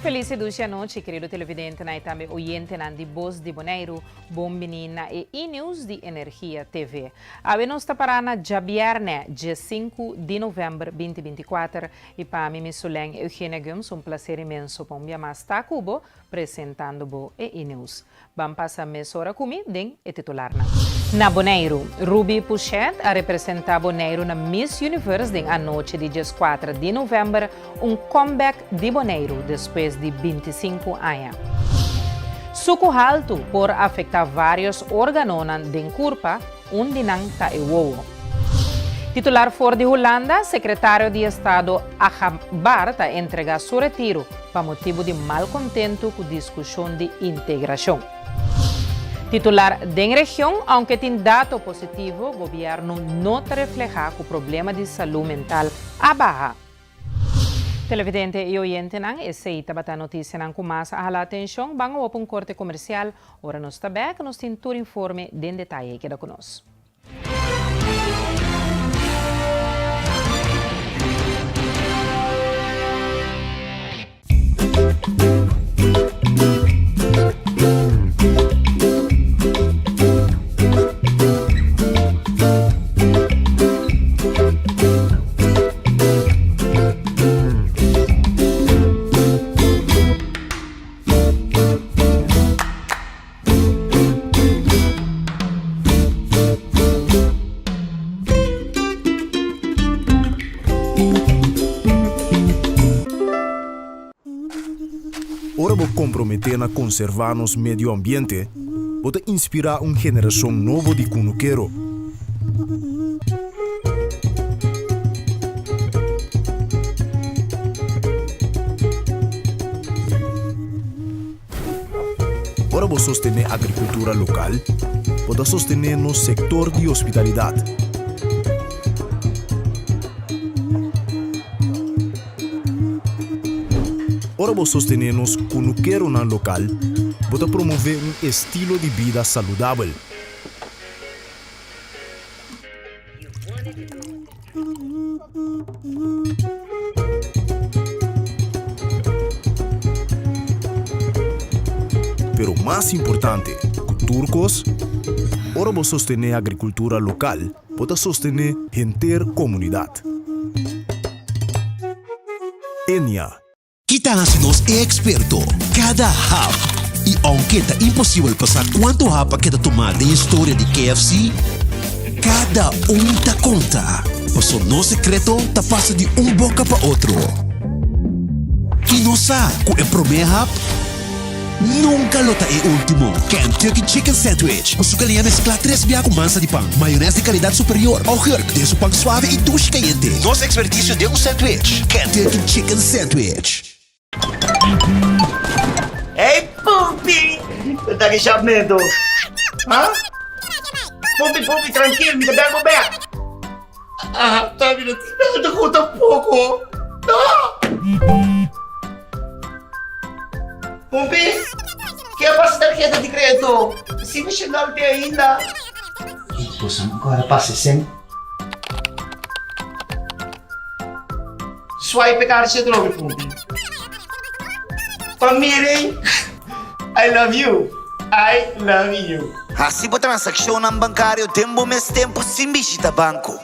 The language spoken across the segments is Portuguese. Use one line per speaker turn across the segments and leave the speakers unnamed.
feliz Ducia noite, querido televidente, e também oyente de Voz de Bonaire, bom menina e e-news de Energia TV. A nós está parando dia viernes, dia 5 de novembro de 2024, e para mim, Sulen Eugênia Gomes, prazer imenso para me mais estar cubo, apresentando o e-news. Vamos passar a hora comigo, e titular. Na Bonaire, Ruby Puchet a representar Bonaire na Miss Universe a noite de dia 4 de novembro, comeback de Bonaire depois de 25 anos. Suco alto por afetar vários órgãos do corpo, onde não está o Titular for de Holanda, secretário de Estado acabar está entregar seu retiro para motivo de malcontento com a discussão de integração. Titular da região, aunque tem dado positivo, o governo não refleja que o problema de saúde mental abaixo. Televidente e oyente nang essa bata notícia nang kumasa a atenção, bango op corte comercial, ora nos tabek, nos tem todo informe den detalhe que da conosco.
Ora vou comprometer a conservar nosso meio ambiente, vou inspirar uma geração nova de cunuqueiro. Ora vou sostener a agricultura local, vou sostener no setor de hospitalidade. Ora vou sostener nos cunuqueiro na local, vou promover estilo de vida saudável. Pero mais importante, com turcos, ora vou sostener a agricultura local, vou sostener a comunidade. Enia.
Quitanos é experto cada hap. E aunque está impossível passar quanto hapa que tomar da história de KFC, cada tá conta. Passou no secreto, tá passa de boca para outro. E não sabe que o primeiro hap nunca lota é último. Kentucky Chicken Sandwich. O sucalinha mescla 3 biá com massa de pão, maionese de qualidade superior, ao herc de pão suave e duche quente. Nosso expertício de sandwich. Kentucky Chicken Sandwich.
Hey, Pupi! Tá que chave medo? Hã? Pupi, tranquilo, me dá o back. Ah, tá vendo? Não conta pouco. Pupi, que é para tarjeta de crédito? Se me chegar ainda. Poxa, agora passa sempre. Swipe card siya droga, Pupi. Pamiring, I love you. I love you.
Assim por transação bancário, tempo mais tempo sem visita banco.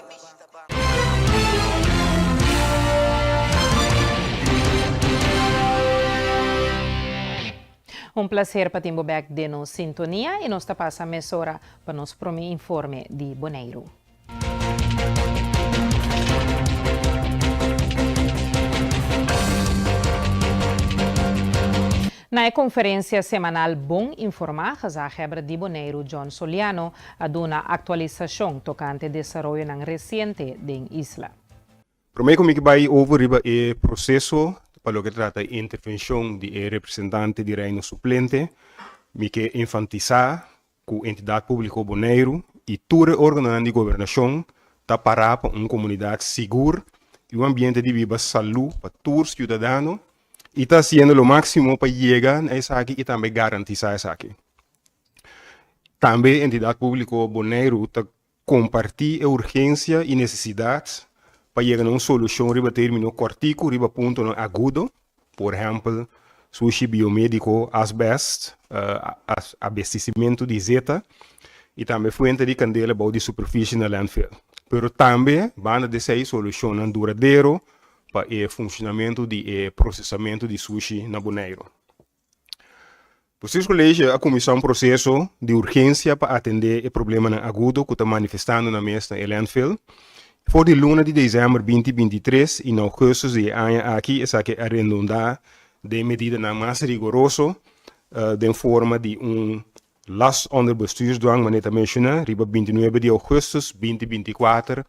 Prazer para tempo back de nos sintonia e nos está passando a hora para nos promi informe de Bonaire. Na conferência semanal Bom Informar, a Hebra de Bonaire, John Soliano, aduna atualização tocante ao desenvolvimento recente da isla.
Primeiro que vai over o processo para o que trata de intervenção de representante de reino suplente, que enfatizar que a entidade pública Bonaire e todo órgão de governação está para uma comunidade segura e um ambiente de viva saúde para todos os cidadãos e está sendo o máximo para chegar a isso aqui e também garantizar isso aqui. Também a entidade pública Bonaire está compartilhando a urgência e necessidades para chegar a uma solução riba término cortico, riba ponto agudo, por exemplo, sushi biomédico, asbest, abastecimento de zeta e também fuente de candela para de superfície na landfill. Pero também, banda de sei solução duradouro para o funcionamento de processamento de sushi na Bonaire. Por isso, a comissão um processo de urgência para atender o problema agudo que está manifestando na mesa na landfill. Voor de luna de dezembro 2023 e augustus de ano aqui, essa que arredondar de medida mais rigoroso, de forma de last onder bestuursdwang, maar net mencionar, riba 29 de augustus 2024,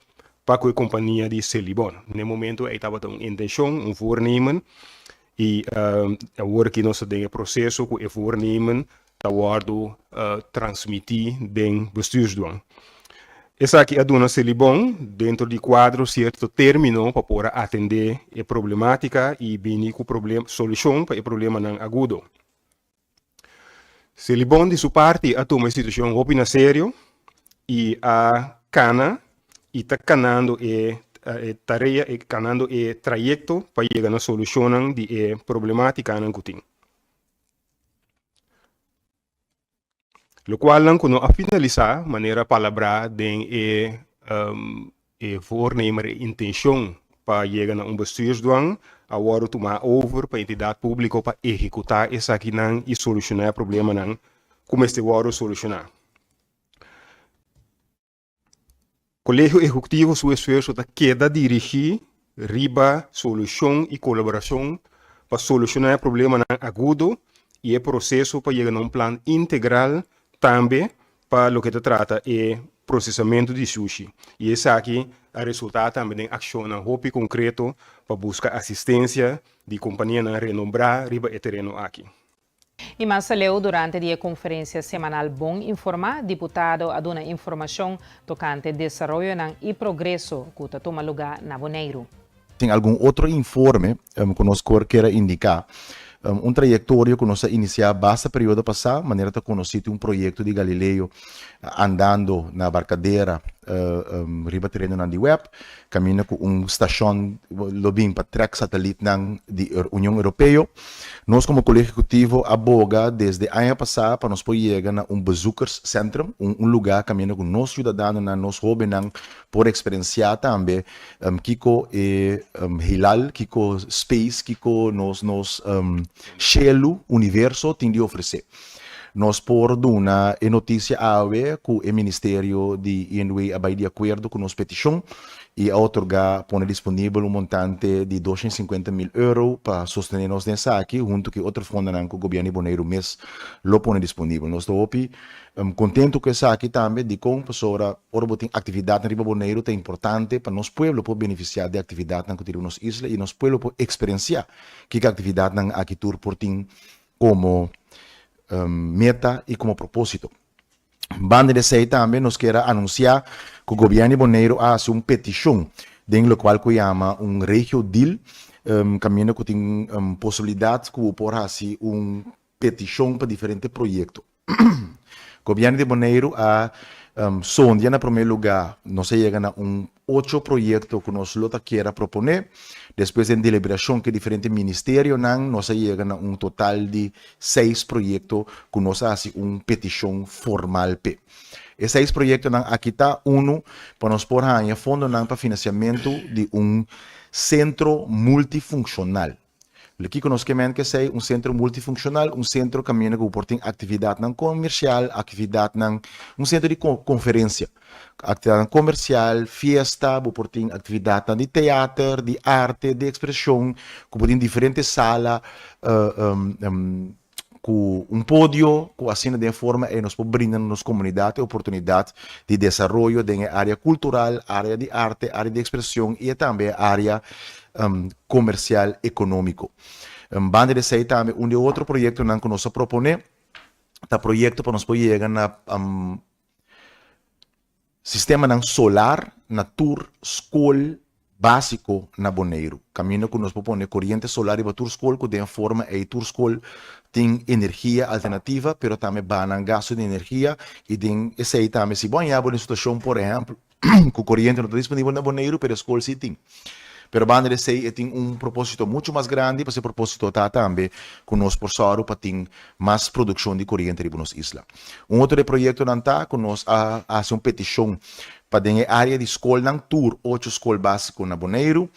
para a companhia de Celibon. No momento, aí estava uma intenção, voornemen, e agora que nós temos o processo que o voornemen está transmitir den bestuursdwang. Essa aqui é a dona Celibon, dentro de quadro certo termino para poder atender a problemática e vir com solução para o problema não agudo. Celibon, de sua parte, a toma a situação opina sério e a cana e está canando a tarefa e canando o trajeto para chegar na solução de problemática que tem. Lo qual lang kuno a finalizar maneira palabra den voornemer intenção para chegar na bestuursdwang agora tomar over para a entidade pública para executar essa aqui não e solucionar o problema não como este agora solucionar. Colégio Executivo sua esforço da queda dirigir riba solução e colaboração para solucionar o problema não agudo e o processo para chegar a plano integral também para o que se trata é processamento de sushi. E esse aqui é resultado também de ação concreto para buscar assistência de companhia na renombrar riba e terreno aqui.
E mais leu durante a conferência semanal Bom Informar, deputado aduna informação tocante desenvolvimento e progresso que está tomando lugar na Bonaire.
Tem algum outro informe que nós queremos indicar? Trajetória que nós iniciamos basta período passado, maneira de conhecer projeto de Galileu andando na barcadeira riba terreno na web, caminho com estação lobbying para track satélite da União Europeia. Nós como colégio executivo aboga desde ano passado para nós poder chegar a bezoekerscentrum, lugar caminho com nós cidadãos, nós jovens por experienciar também kiko hilal, kiko space, kiko nos cielo, universo tem de oferecer. Nós por uma notícia ave que o Ministério de INW vai de acordo com nossa petição e a otorgar põe disponível montante de 250 mil euros para sostener nós nessa aqui, junto com outro fundo que o governo Bonaire mês lo põe disponível. Nós estamos contente com essa aqui também de como pessoa tem atividade na Riba Bonaire é importante para nosso povo poder beneficiar da atividade na que nossa isla e nosso povo poder experienciar que a atividade na aqui tour por tem como meta e como propósito. Banda de sei também nos quer anunciar que o governo Bonaire faz uma petição, dentro do qual que chama regio deal, caminho que tem possibilidade que por fazer uma petição para diferentes projetos. O governo de Bonaire sonda na primeiro lugar, nós chegamos a 8 projetos que nós queremos proponer. Depois, em deliberação que diferentes ministérios, nós chegamos a total de 6 projetos que nós fazemos uma petição formal. Esses 6 projetos, aqui está para nós pôr em fundo para financiamento de centro multifuncional. Aqui que nós queremos que seja centro multifuncional, centro que tem atividade comercial, atividade centro de conferência, atividade comercial, festa, tem atividade de teatro, de arte, de expressão, que tem diferentes salas, com pódio, com assim de forma e nós brindamos nos comunidade oportunidade de desenvolvimento na área cultural, área de arte, área de expressão e também área comercial econômico. Banda de sei também outro projeto que nós propone, projeto para nós poder chegar na sistema solar na tour school básico na Bonaire. Caminho que nós propone corrente solar e tour school que tem forma e tour school tem energia alternativa, pero também banan gasto de energia e tem esse também se bom uma situação, por exemplo, que corrente não está disponível na Bonaire, pero a escola sim tem. Pero Bandre sei tem propósito muito mais grande, para esse propósito tá também conosco por Soro para ter mais produção de corrente em nossa isla. Outro projeto não tá conosco a uma petição para a área de escola não tour 8 escolas básicas na Bonaire,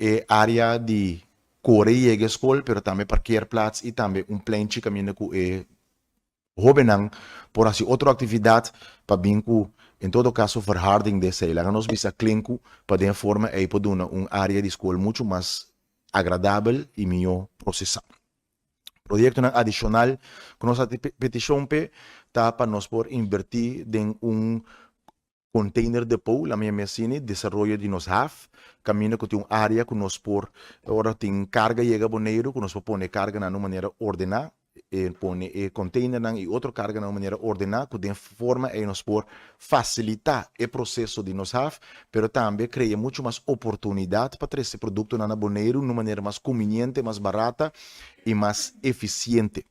e área de Coreia e escola, pero também parkeerplaats e também plantje caminho com Hobenang, por assim outra atividade para bem com em todo caso verharding dessa ilha. Nós visa clínico para de forma aí para dar uma área de escola muito mais agradável e melhor processar. Projeto adicional que nossa petição tá para nós por invertir em container depot, la minha mecine, desenvolvimento de nós HAF, caminho que tem uma área que nós por, agora tem carga chega Bonaire, que nós por pôr carga na maneira ordenada, pone container e outra carga na maneira ordenada, que de forma aí nós por facilitar o processo de nós HAF, pero também cria muito mais oportunidade para ter esse produto na Bonaire de uma maneira mais conveniente, mais barata e mais eficiente.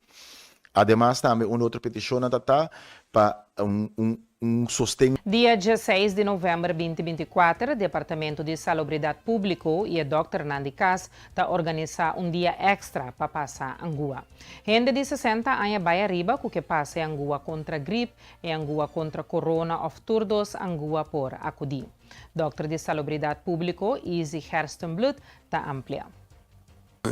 Además, também uma outra petição está para sostém.
Dia 16 de novembro de 2024, o Departamento de Salubridade Público e o Dr. Nandi Cas está organizar dia extra para passar Angua. Gente de 60 anos vai arriba que passa Angua contra gripe e Angua contra corona of turdos Angua por acudir. Dr. de Salubridade Público, Easy Herstenblut, está amplia.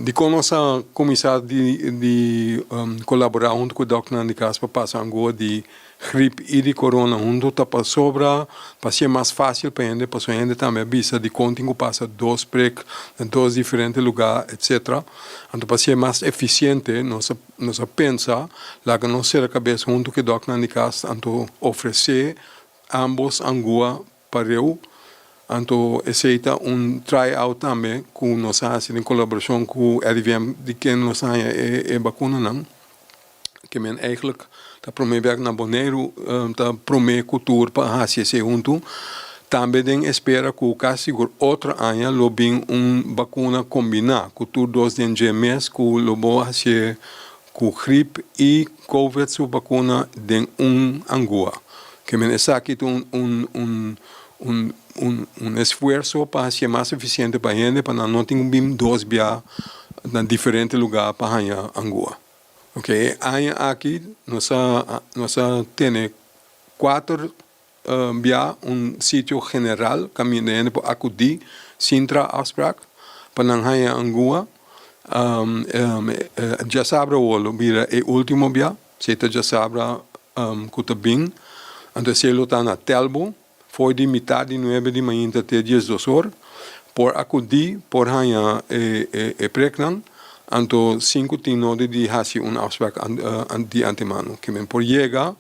De nossa comissão de colaborar junto com o Dr. Nandi Cas para passar Angua de gripe e de corona junto para sobra para ser mais fácil para gente, para a gente também visa de contínuo passa 2 prek em 2 diferentes lugares, etc. Então para ser mais eficiente, nós pensa lá que nós ser a cabeça junto com o Dr. Nandi Cas, então oferecer ambos Angua para eu. Então, aceita tryout também com nós em colaboração com o RIVM de quem nós é vacuna não, que men eigenlijk tá promover na Bonaire, tá promover cultura para fazer junto. Também tem espera que quase outra ano lobing vacuna combinada, cultura 2 de GMS, que lobo fazer com gripe e COVID sua vacuna de Angua, que men essa aqui esforço para ser mais eficiente para a gente, para não ter dois viagens em diferentes lugares para ganhar Angua. Ok, aqui nós temos 4 viagens, sítio general, caminhando para acudir, Sintra afspraak, para ganhar Angua. Já sabe o vira o último viagem, já sabe que bem, então se ele está na Telbo. Foi de metade de 9 de manhã até 12 horas, por acudir, por ganhar pregnan, então 5 minutos de fazer afspraak de antemano. Que por chegar,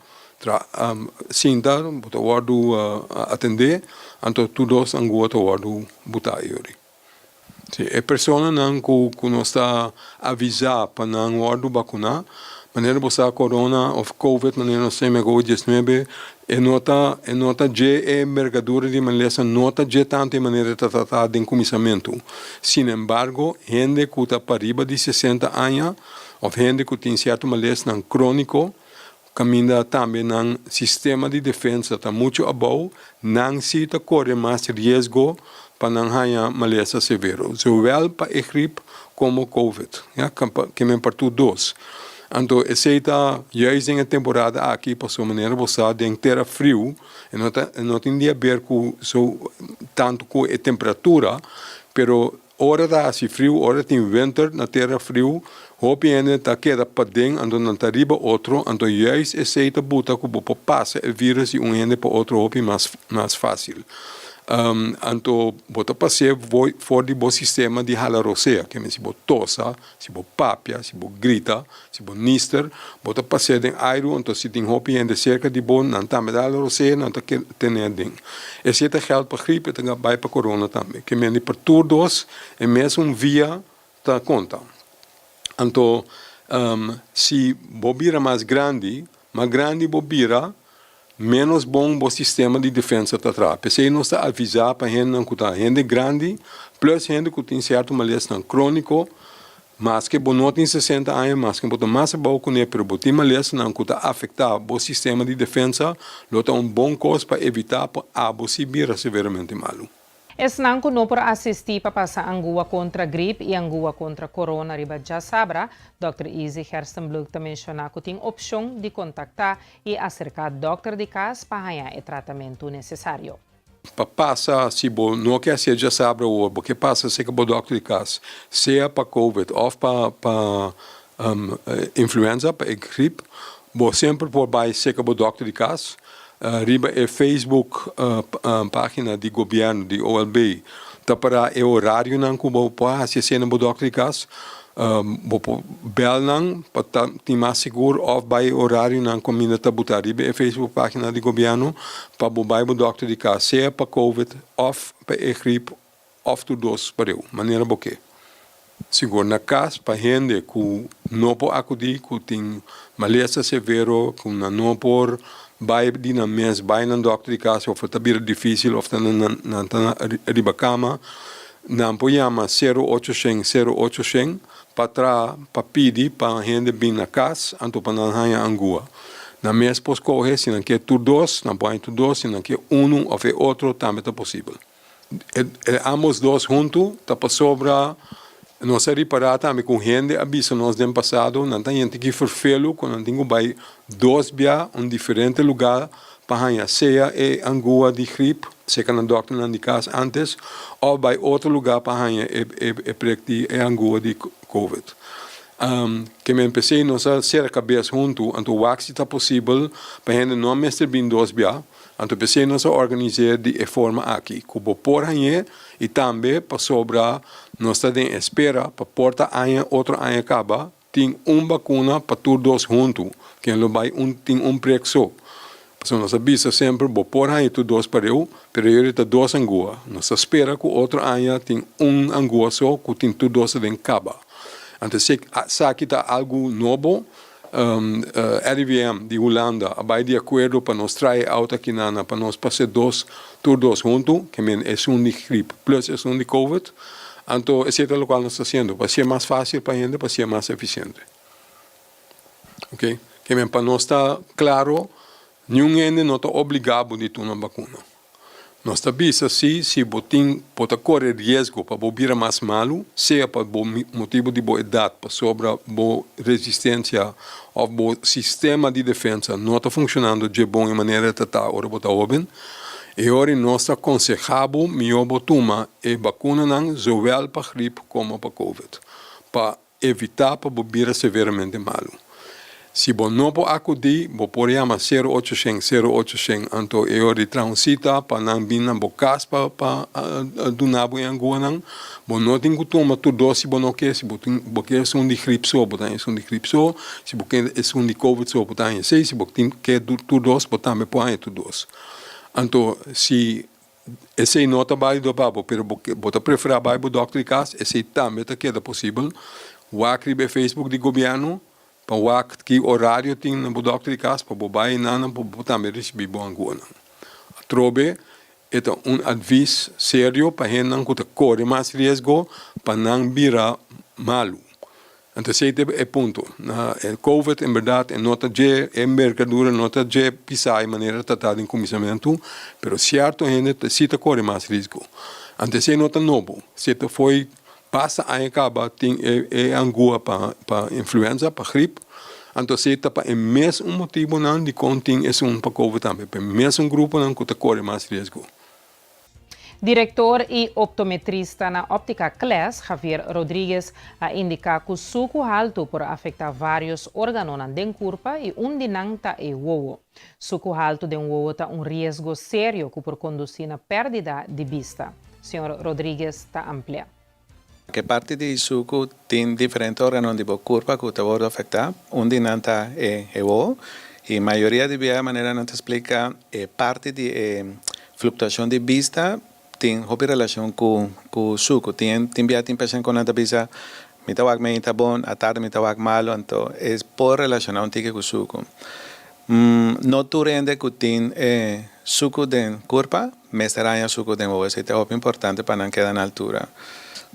sinta, botar o atender, então todos Angua o botar yuri. A pessoa não que nós está avisar para não o vacinar, maneira você corona ou COVID, maneira nós temos COVID-19, nota de mercadura de maneira nota de tanta maneira tratada de comissamento. Sin embargo, gente que está para riba de 60 anos, ou gente que tem certo malestar crônico, caminha também no sistema de defesa, está muito abaixo, não se corre mais risco para não ganhar malestar severo, zowel para a gripe como COVID, que me partiu 2. Então, aceita, juist em temporada aqui, para sua maneira, você tem terra frio, e não tem a ver com tanto com a temperatura, pero hora da assim frio, hora tem winter, na terra frio, hopi ainda tá queda para dentro, então não tá riba outro, então juist aceita buta que você passa o vírus e ainda para outro hopi mais fácil. Então, você passa fora do sistema de halarosea, que é se você tosa, se você papia, se você grita, se você nister, você passa em aero, então se tem hopi ainda cerca de bom, não tá medalha halarosea, não tá tendo ding. Esse é geld para gripe, também vai para corona também, que é para todos, é mesmo via tá conta. Então, se bobira mais grande bobira, menos bom o sistema de defesa está atrás. Pensei nós está avisar para gente que está gente grande, plus gente que tem certo malestar crônico, mas que não tem 60 anos, mas que botar mais bom com ele, mas tem malestar que está afetar o sistema de defesa, lota bom coisa para evitar para a se vira severamente malo.
Esnanco no por assistir para passar angua contra gripe e angua contra corona riba já sabra, Dr. Easy Herstenbluk também mencionou que tem opção de contactar e acercar Dr. de casa para ganhar o tratamento necessário.
Para passar, se você não quer ser já sabe o que passa se o Dr. de casa, seja para COVID ou para influenza, para gripe, você sempre pode vai ser o Dr. de casa. Riba é Facebook página do governo de OLB tá para o horário não que você pode assistir no Dr. de casa. Bel não para ter mais seguro ou vai horário não combina tá botar riba é Facebook página do governo para vai o Dr. de casa seja para COVID ou para gripe ou tudo dois para eu maneira boque. Seguro na casa para gente que não pode acudir que tem maleza severo que não pode vai de na mês vai na Dr. de casa ou está bem difícil ou está na riba cama não pode chamar 0800 para pedir para a gente vir na casa então para não ganhar angua na mês pode correr se não quer tudo dois não pode tudo dois se não quer um ou outro também é possível ambos dois juntos está para sobrar nós reparar também com gente aviso nós do passado não tem gente que forfelo quando tem vai dois dias diferente lugar para ganhar seja angua de gripe seja na doctor na de casa antes ou vai outro lugar para ganhar angua de COVID. Que me empecé nós a ser a cabeça junto então o que está possível para gente não mestre bem dois dias então empecé nós a organizar de forma aqui que vou por ganhar e também para sobrar nós estamos em espera para porta aia outro aia acaba tem vacuna para todos juntos que não vai tem preço então nós avisa sempre vou por aia todos para eu pero eu está dois angua nós espera que outro aia tem angua só que tem todos em caba então se aqui está algo novo RIVM de Holanda vai de acordo para nós trazer auto aqui para nós passar todos juntos que é de gripe plus é de COVID então esse é o que nós estamos fazendo para ser mais fácil para a gente para ser mais eficiente ok que para nós está claro ninguém não está obrigado a ter uma vacuna nós estamos assim se você pode correr risco para vir mais malo seja por motivo de boa idade para sobra boa resistência ou bom sistema de defesa não está funcionando de boa maneira de estar ora botar open e ora nós aconselhamos melhor tomar a vacuna não zowel para gripe como para COVID para evitar para vir severamente malo se você não pode acudir, você pode chamar 0800 então eu transita para não vir na casa para donar em Angola não você não tem que tomar tudo se você não quer se você quer de gripe só você tem de gripe só se você quer de COVID só você tem se você quer tudo você também pode tudo então se esse não está válido para você preferir para o Dr. de casa esse também está possível o escrever Facebook do governo para o que horário tem no Dr. de casa para o bairro não para também receber boa angua trobe é aviso sério para gente não correr mais risco para não virar malo então esse é o ponto o COVID em verdade não está de envergadura não está de pisar de maneira tratada em comissamento mas certo a gente necessita correr mais risco então esse não está novo se foi passa a acaba tem angua para influenza para gripe então se está para o mesmo motivo não de contém é para COVID também para o mesmo grupo não que corre mais risco.
Diretor e optometrista na Óptica Class, Javier Rodrigues, a indica que o suco alto pode afetar vários órgãos da corpo e dinanta é o ovo. Suco alto de ovo está risco sério que pode conduzir a perda de vista. Senhor Rodrigues está amplia.
Que parte do suco tem diferentes órgãos de corpo que pode afetar. Dinanta é o ovo e a maioria de maneira não te explica parte de flutuação de vista tem relação com o suco. Tem paciente com a vista, me está bom, a tarde me está malo, então é por relacionar com o suco. Não tu rende que tem suco de corpo, mas será suco de ovo. Isso é importante para não quedar na altura.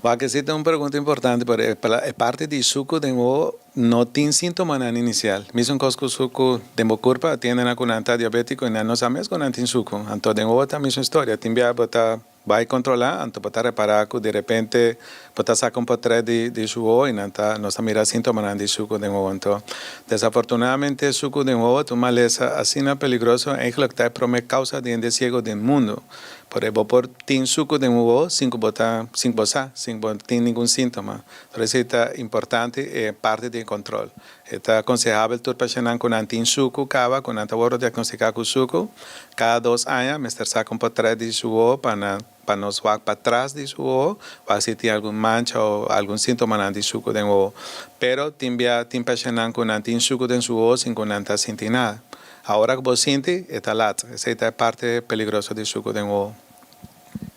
Porque essa é uma pergunta importante, porque a parte do suco de ovo não tem sintoma inicial. Mesmo que o suco de corpo tem uma conanta diabético e não sabemos que não tem suco. Então, de ovo tem a mesma história. Tem que botar vai controlar, então pode reparar que de repente pode sacar um pouco de suco e não está mirando sintomas de suco de novo. Então, desafortunadamente, suco de novo é uma maleza assim peligroso, é que está a causa de endeciego do mundo. Por exemplo, por ter suco de novo, sem ter nenhum sintoma. Por isso é importante, é parte do controle. É aconselhável todo paciente com anti suco, cava, com anti diagnosticar com suco, cada 2 anos, mestre saca um pouco de suco para nos voar para trás de suco, para se tem algum mancha ou algum sintoma de suco de novo. Pero tem paciente com anti suco de suco sem que não sentir nada. Agora que você sente, está lá. Essa é a parte peligrosa do suco de novo.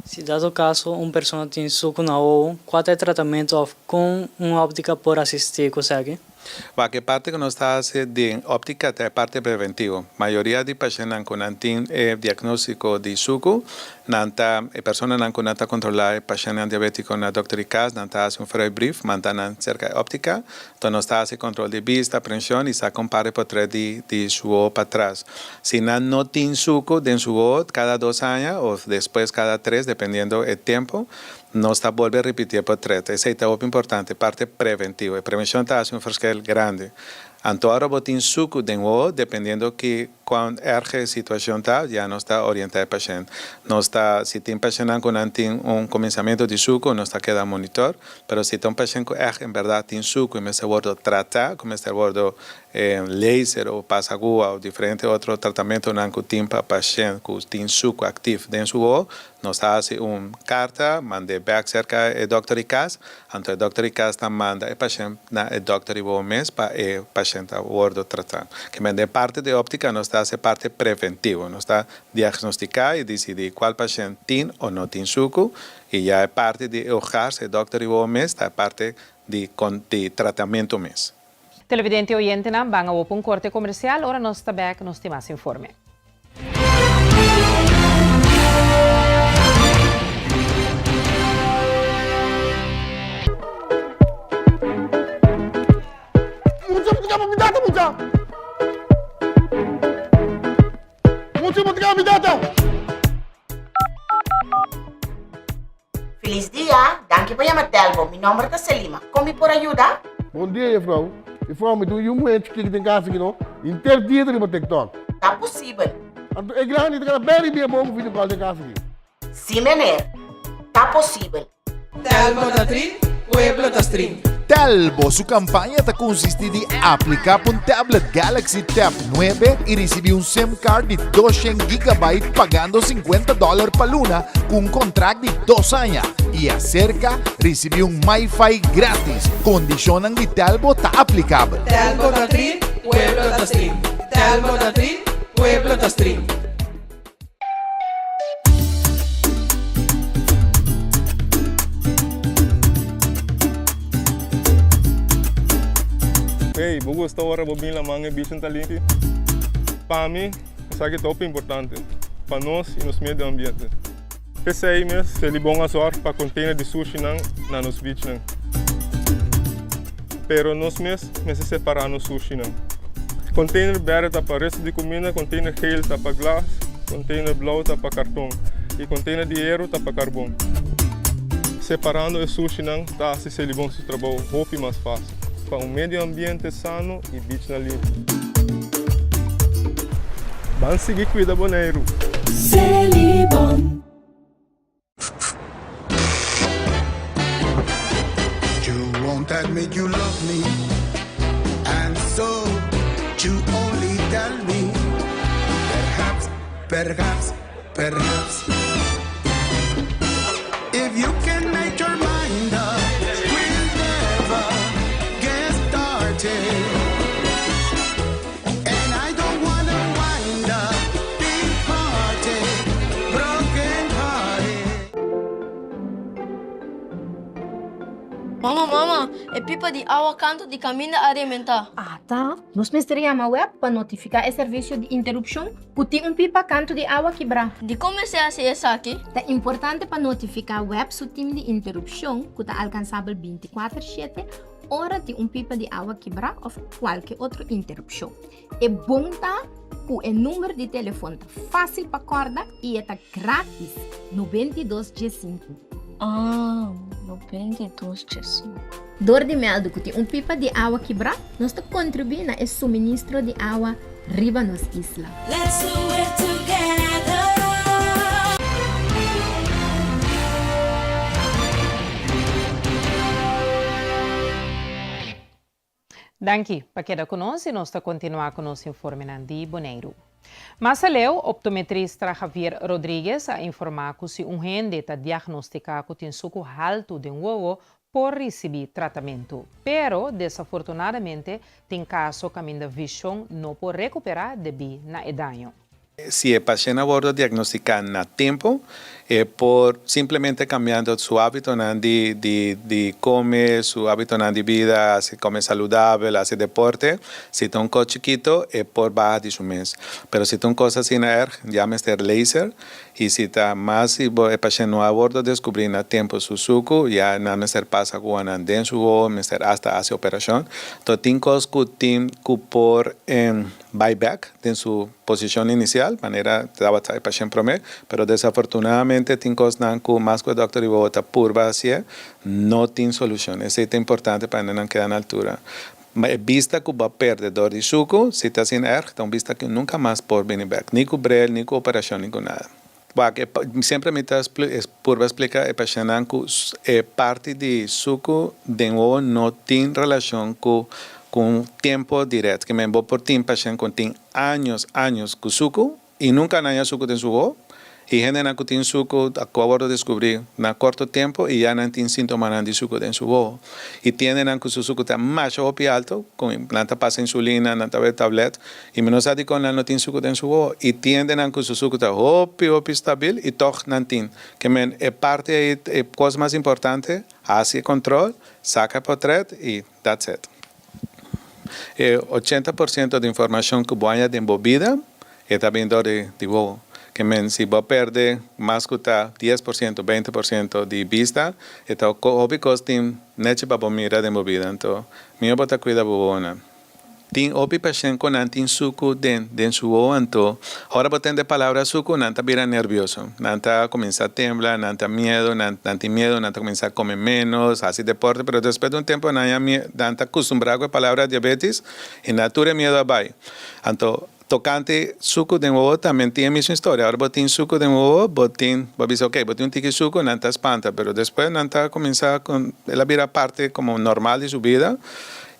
Se dado caso uma pessoa tem suco na ovo, qual é o tratamento com uma óptica por assistir, consegue?
Que parte que nós está de óptica é parte preventiva. A maioria de pacientes com diagnóstico de suco, a pessoa não está controlar o paciente diabético na Dr. Cas, não está um freio brief, mantém cerca de óptica, então nós está a controle de vista, pressão e se compara por trás de suco para trás. Se não tem suco de suco cada 2 anos ou depois cada 3, dependendo do tempo, não está volve a repetir por trás. Essa é o importante, parte preventiva. A prevenção está a um fresquel grande. Então, agora botem suco de novo, dependendo que quando a situação está, já não está orientado o paciente. Não está, se tem paciente com um começamento de suco, não está queda monitor, mas se tem paciente que em verdade tem suco e me se bordo tratar, como este bordo laser ou passagua ou diferente outro tratamento não que tem para paciente que tem suco ativo dentro do suco, nós está uma carta, manda back cerca do Dr. Cas, então o Dr. Cas manda o paciente na Dr. Ivo para o paciente a bordo tratar. Que manda parte de óptica, nós está a parte preventiva, nós está diagnosticar e decidir qual paciente tem ou não tem suco, e já é parte de ojarse, o Dr. Ivo está parte de tratamento mesmo.
Televidente e oyente, vamos a un corte comercial, ahora nos está back, nos tem mais informe.
Feliz dia, danke por chamar Telmo. Meu nome é Selima. Como por ajudar?
Bom dia, mevrouw. Mevrouw, me doe je moeite que tem casa aqui, não? Interdido no TikTok.
Tá possível.
Ik ga niet gaan bellen meer mogen video call de casa aqui.
Sim, meneer. Tá possível.
Telmo da Trin, Pueblo da Stream.
Telmo, su campaña te consiste de aplicar un tablet Galaxy Tab 9 y recibir un SIM card de 200 GB pagando $50 para luna con un contrato de 2 años. Y acerca, recibir un Wi-Fi gratis. Condicionan de Telmo está aplicable.
Telmo da Trin, Pueblo da Stream. Telmo da Trin, Pueblo da Stream.
Hey, vou gostar agora de vir lá manhã bicho talento. Para mim, isso aqui é top importante para nós e nos meio ambiente. Esse aí mesmo, se ele bom azar para container de sushi na nos beach não. Pero nós mesmos separar no sushi não. Container verde tá para resto de comida, container geel tá para glass, container blau tá para cartão e container de aero tá para carvão. Separando o sushi não tá se ele bom seu trabalho, roupa mais fácil. Para um meio ambiente sano e beach na limpo. Vamos seguir cuida boneiro.
Celibon.
You won't admit you love me, and so you only tell me. Perhaps, if you can make your mind up, we'll never get started. And I don't wanna wind up big hearted, broken hearted.
Mama, é pipa de água canto de caminho alimentar.
Ah, tá. Nós mesteriamos a web para notificar o serviço de interrupção por ter pipa canto de água quebrar.
De como se faz isso aqui?
É importante para notificar a web se time de interrupção que está alcançável 24/7 hora de pipa de água quebrar ou qualquer outra interrupção. É bom tá com o número de telefone fácil para acordar e é grátis 92G5.
Ah, 92G5.
Dor de meldo que tem pipa de água quebrar, nós contribui na suministro de água riba nos isla.
Let's do it together.
Danke, para quedar conosco e nós continuar com nosso informe de Bonaire. Mas aleu, optometrista Javier Rodrigues a informar que se gente está diagnosticado com suco alto de uovo por receber tratamento. Pero, desafortunadamente, tem caso que a visão não pode recuperar devido na idade.
Si el paciente aborda diagnosticar a tiempo, por simplemente cambiando su hábito de comer, su hábito de vida, hace comer saludable, hace deporte, si está un coche chiquito, es por baja de su mes. Pero si está una cosa sin llámese laser, y si está más, si el paciente no aborda descubrir a tiempo su suco, ya no me pasa con en su o hasta hace operación. Entonces, tiene cosas que por buyback en su posición inicial, manera daba el paciente promedio, pero desafortunadamente tiene cosas que más que el doctor y bota purva hacia, no tiene solución. Eso es importante para no quedar en altura. Vista que va a perder dor de suco, si está sin entonces vista que nunca más por venir back, ni con brel, ni con operación, ni con nada. Sempre me está por explicar el paciente que parte de suco de nuevo no tiene relación con tiempo directo, que me voy por ti, paciente con años con suco y nunca haya suco en su voz. Y gente que tiene suco, acabo de descubrir en corto tiempo y ya no tiene síntomas de suco en su voz. Y tienen que su suco está más o alto, con planta pasa insulina, nanta tablet, y menos sabe con la no tiene suco en su voz. Y tienden que su suco está estable y todo no tiene. Que es parte de cosa más importante, hace control, saca portrait y that's it. 80% de información que voy a de embobida está viendo de voz. Que si vos perder más que 10%, 20% de vista, está obvio que tiene neche para mirar de movida. Entonces, mi obota cuida bobona. Tiene obvio paciente con antin suco den su voz. Entonces, ahora boten de palabra suco, nanta vira nervioso. Nanta comienza a temblar, nanta miedo, nanta comienza a comer menos, hace deporte, pero después de un tiempo, nanta acostumbrado a palabra diabetes y natura miedo a baile. Entonces, tocante suco de nuevo también tiene misma historia. Ahora botín suco de nuevo, botín un tique suco, nanta espanta, pero después nanta comienza con la vida parte como normal de su vida.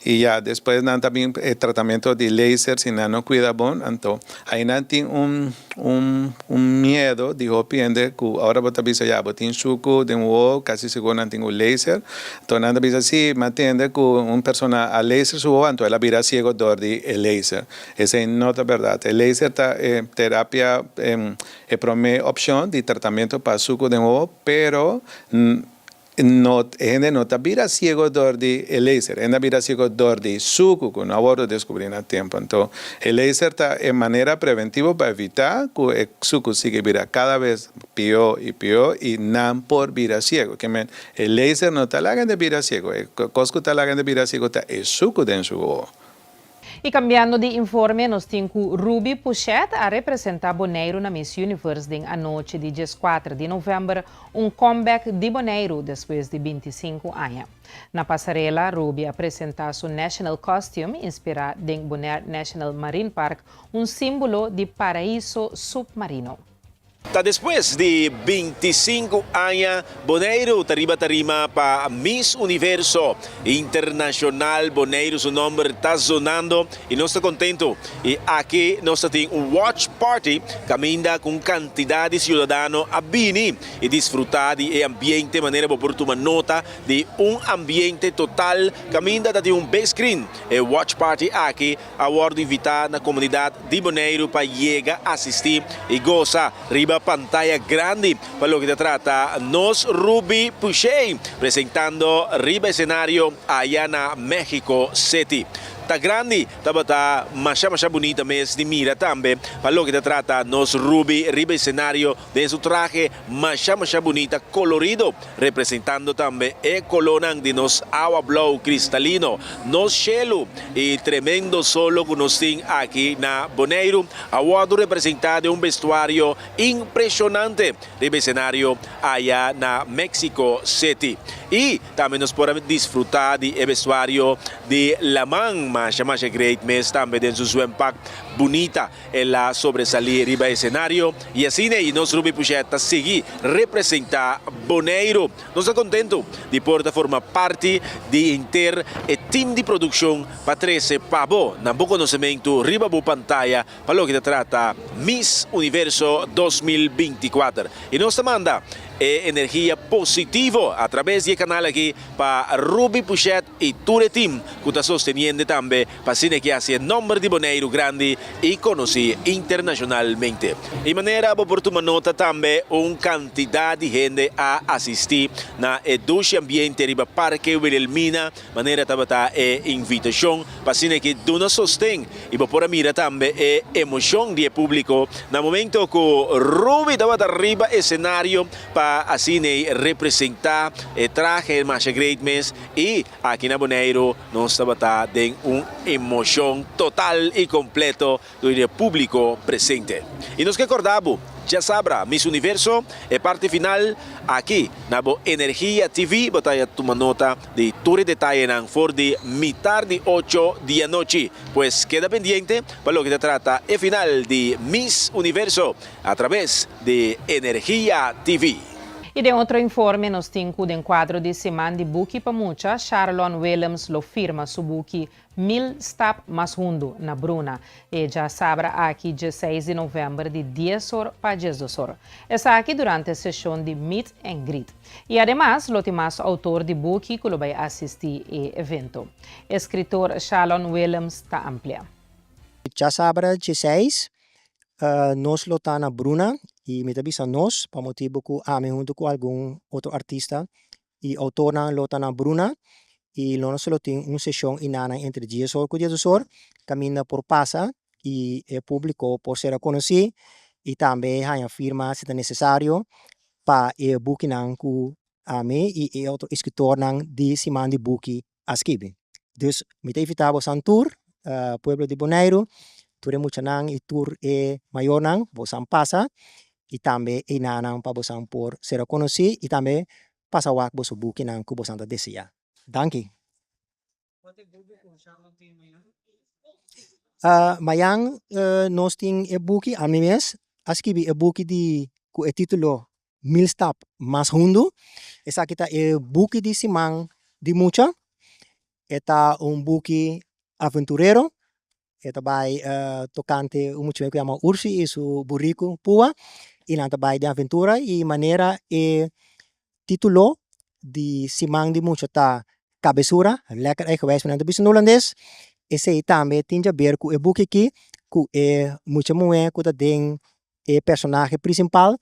Y ya después nanta bien el tratamiento de láser si no cuida bon, entonces ahí nanta tiene un miedo, dijo piende que ahora bota bisa ya botín suco de nuevo, casi seguro nanta tiene un láser. Entonces nanta bisa sí, me entiende que una persona a láser su voz, entonces la vida ciego dor de el láser. Esa no es verdad. El láser está terapia primera opción de tratamiento para suco de nuevo, pero no está vira ciego dor de el láser, es vira ciego dor de suco que no abordo descubrir a tiempo. Entonces, el láser está en manera preventiva para evitar que el suco siga vira cada vez peor y no por vira ciego. Que el láser no está la de vira ciego, el cosco está la de vira ciego está el suco de su ojo.
E cambiando de informe, nós temos Ruby Puchet a representar Bonaire na Miss Universe a noite de 14 de novembro, comeback de Bonaire depois de 25 anos. Na passarela, Ruby apresenta seu National Costume, inspirado em Bonaire National Marine Park, símbolo de paraíso submarino.
Después de 25 años, Bonaire tarima para Miss Universo Internacional. Bonaire, su nombre está sonando y no está contento. Y aquí nos tenemos un watch party, caminda con cantidad de ciudadanos a venir y disfrutar de ambiente, de manera por tomar nota de un ambiente total. Caminda de un big screen. El watch party aquí, a bordo invitar la comunidad de Bonaire para llegar a asistir y gozar riba pantalla grande para lo que se trata nos Ruby Puchet presentando arriba escenario allá en México City. tá grande, tá masha bonita mesmo de mira também, para lo que trata nos Ruby riba cenário de su traje masha bonita colorido, representando também el color de nos agua blau cristalino, nos cielo e tremendo solo que nos tem aqui na Bonaire, aguardo representado um vestuário impressionante riba cenário allá na Mexico City. E também nos podemos desfrutar de vestuário de Lamang, mas great mes também de su impact bonita ela sobresalir riba escenario e assim e nos Ruby Pucheta seguir representar Bonaire. Nós estamos contentos de poder formar parte de inter e team de produção para 13 pabo na bom conhecimento riba bo pantalla para o que trata Miss Universo 2024. E nós manda energia positiva a través do canal aqui para Ruby Puchet e Ture Team, que está sosteniendo também para cine que hace nombre de Bonaire grande e conhecido internacionalmente. De maneira oportuna nota também uma quantidade de gente a assistir na doce ambiente riba Parque Wilhelmina, maneira tabata invitação para cine que dona sostém e para mira também emoção de público na momento que Ruby tabata riba escenario para assim representar o traje mais great mes e aqui na Bonaire nós estamos tendo uma emoção total e completa do público presente. E nos recordamos, já sabrá, Miss Universo é parte final aqui na Energia TV, botaya toma nota de todo detalhe na for de mitad de 8 da noite, pues queda pendiente para lo que se trata el final de Miss Universo a través de Energia TV.
E de outro informe, nos temos de quadro de semana de buki pamucha, Charlon Williams lo firma su buki 1000 stap mais hundo na Bruna. E já sabra aqui 16 de novembro de 10 horas para 12 horas. Essa aqui durante a sessão de Meet and Greet. E además, lo temas autor de buki que lo vai assistir e evento. Escritor Charlon Williams está amplia.
Já sabra 16, nós lo tá na Bruna. E me avisa nós, para motivo que ame junto com algum outro artista e autor na lota na Bruna e nós só tem uma sessão inana entre 10 horas e 10 horas, caminha por passa e o público por ser conhecido e também a firma se é necessário para o booking que ame e outro escritor de semana de booking a escrever. Então, me invita a um tour, Pueblo de Bonaire, tour é muito nang e tour é maior nang, você passa e também inanang para você por ser conhecido e também passar o que você busca nang que você deseja. Danke. Mayang nós temos e book a mim mesmo, escrevi e book de com o título 1000 stap mais hundo. Essa aqui tá e book de semana de mucha. Eta book aventurero. Eta vai tocante mucho que chama Ursi e su burrico pua. E lá também de aventura e maneira e título de semana de mucha tá cabeçura, lekker eigenwijs van de business holandês. Esse também tem a ver com o book aqui, com muito moe, com o personagem principal,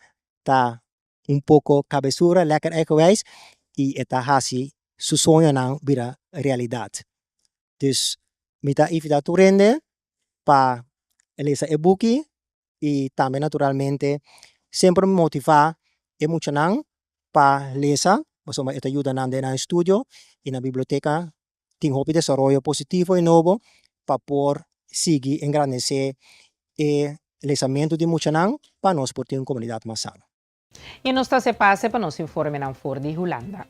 tá pouco cabeçura, lekker eigenwijs e está assim, seu sonho não vira realidade. Dus, me tá invitado a rende para ler o book e também naturalmente sempre me motivar muito não para ler. Você vai ajudar na estúdio e na biblioteca. Tem hobby de desenvolvimento positivo e novo para por seguir engrandecer o lançamento de muito não para nós por ter uma comunidade mais sana.
E nós se passe para nos informar na for de Holanda.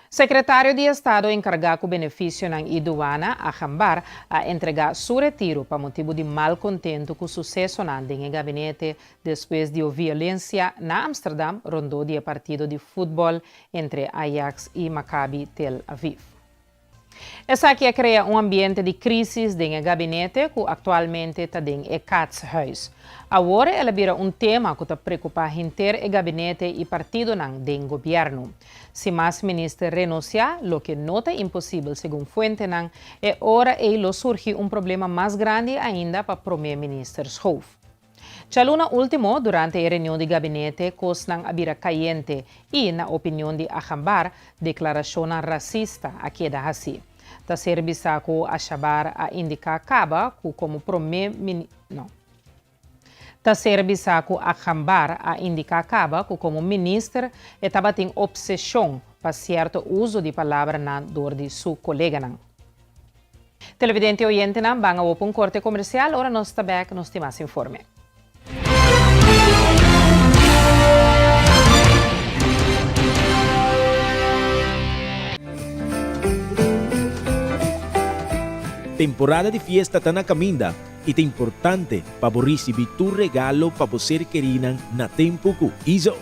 Secretário de Estado encarregado com benefício na aduana, a Jambar, a entregar seu retiro para motivo de malcontento com o sucesso em gabinete depois de violência na Amsterdam, rondou de partido de futebol entre Ajax e Maccabi Tel Aviv. Essa aqui cria um ambiente de crise no gabinete que atualmente está em Katshuis. Agora ela vira um tema que está preocupando inteiro o gabinete e partido do governo. Se mais ministro renunciar, o que não é impossível, segundo fonte, é hora ele surge um problema mais grande ainda para o primeiro-ministro Schoof. Chaluna último, durante a reunião de gabinete, cos ng abira caliente e, na opinião de Acambar, declaração racista a queda hasi. Ta servisa ko Achabar a indicar Caba como Ta servisa ko Acambar a indicar Caba como ministro e tabating obsessão para certo uso de palavra na dor de su colega nan. Televidente oyente nan banga op corte comercial, ora nós está back, nós temos mais informe.
Temporada de fiesta está na caminda e é importante para receber tu regalo para você querinan na tempo com Izo.